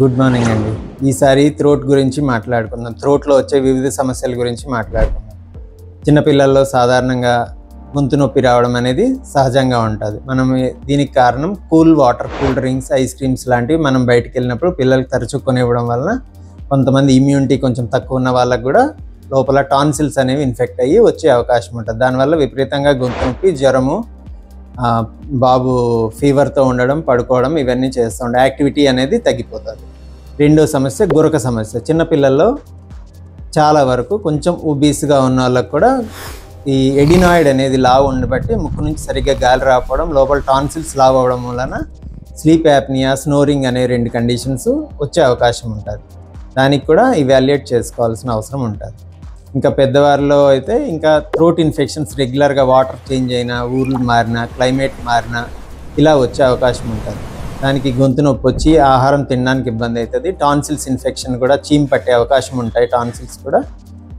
Good morning అండి. ఈసారి throat గురించి మాట్లాడుకుందాం. థ్రోట్లో వచ్చే వివిధ సమస్యల గురించి మాట్లాడుకుందాం. చిన్నపిల్లల్లో సాధారణంగా గొంతు నొప్పి రావడం అనేది సహజంగా ఉంటుంది. దీనికి కారణం cool water, cool drinks, ice creams లాంటివి మనం బయటికి వెళ్ళినప్పుడు పిల్లలకు తరచూ కొనివ్వడం వలన కొంతమంది ఇమ్యూనిటీ కొంచెం తక్కువ ఉన్న వాళ్ళకు కూడా లోపల టాన్సిల్స్ అనేవి ఇన్ఫెక్ట్ అయ్యి వచ్చే అవకాశం ఉంటుంది. దానివల్ల విపరీతంగా గొంతు నొప్పి, జ్వరము, బాబు ఫీవర్తో ఉండడం, పడుకోవడం ఇవన్నీ చేస్తూ ఉండే యాక్టివిటీ అనేది తగ్గిపోతుంది. రెండో సమస్య గురక సమస్య. చిన్నపిల్లల్లో చాలా వరకు కొంచెం ఒబీస్గా ఉన్న వాళ్ళకు కూడా ఈ ఎడినాయిడ్ అనేది లావు ఉండబట్టి ముక్కు నుంచి సరిగ్గా గాలి రాకపోవడం, లోపల టాన్సిల్స్ లావు అవ్వడం వలన స్లీప్ యాప్నియా, స్నోరింగ్ అనే 2 కండిషన్స్ వచ్చే అవకాశం ఉంటుంది. దానికి కూడా ఇవాల్యుయేట్ చేసుకోవాల్సిన అవసరం ఉంటుంది. ఇంకా పెద్దవారిలో అయితే ఇంకా థ్రోట్ ఇన్ఫెక్షన్స్ రెగ్యులర్గా వాటర్ చేంజ్ అయినా, ఊర్లు మారినా, క్లైమేట్ మారినా ఇలా వచ్చే అవకాశం ఉంటుంది. దానికి గొంతు నొప్పి వచ్చి ఆహారం తినడానికి ఇబ్బంది అవుతుంది. టాన్సిల్స్ ఇన్ఫెక్షన్ కూడా, చీమ్ పట్టే అవకాశం ఉంటాయి టాన్సిల్స్ కూడా.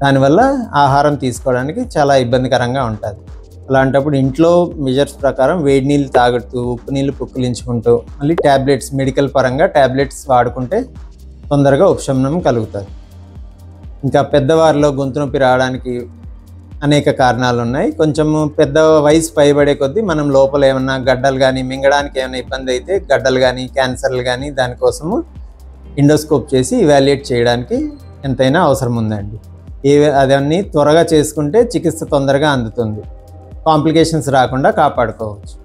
దానివల్ల ఆహారం తీసుకోవడానికి చాలా ఇబ్బందికరంగా ఉంటుంది. అలాంటప్పుడు ఇంట్లో మెజర్స్ ప్రకారం వేడి నీళ్ళు తాగుతూ, ఉప్పు నీళ్ళు పుక్కిలించుకుంటూ, మళ్ళీ ట్యాబ్లెట్స్, మెడికల్ పరంగా ట్యాబ్లెట్స్ వాడుకుంటే తొందరగా ఉపశమనం కలుగుతుంది. ఇంకా పెద్దవారిలో గొంతు నొప్పి రావడానికి అనేక కారణాలు ఉన్నాయి. కొంచెము పెద్ద వయసు పైబడే కొద్దీ మనం లోపల ఏమన్నా గడ్డలు కానీ, మింగడానికి ఏమైనా ఇబ్బంది అయితే గడ్డలు కానీ, క్యాన్సర్లు కానీ దానికోసము ఎండోస్కోప్ చేసి ఇవాల్యుయేట్ చేయడానికి ఎంతైనా అవసరం ఉందండి. అదన్నీ త్వరగా చేసుకుంటే చికిత్స తొందరగా అందుతుంది, కాంప్లికేషన్స్ రాకుండా కాపాడుకోవచ్చు.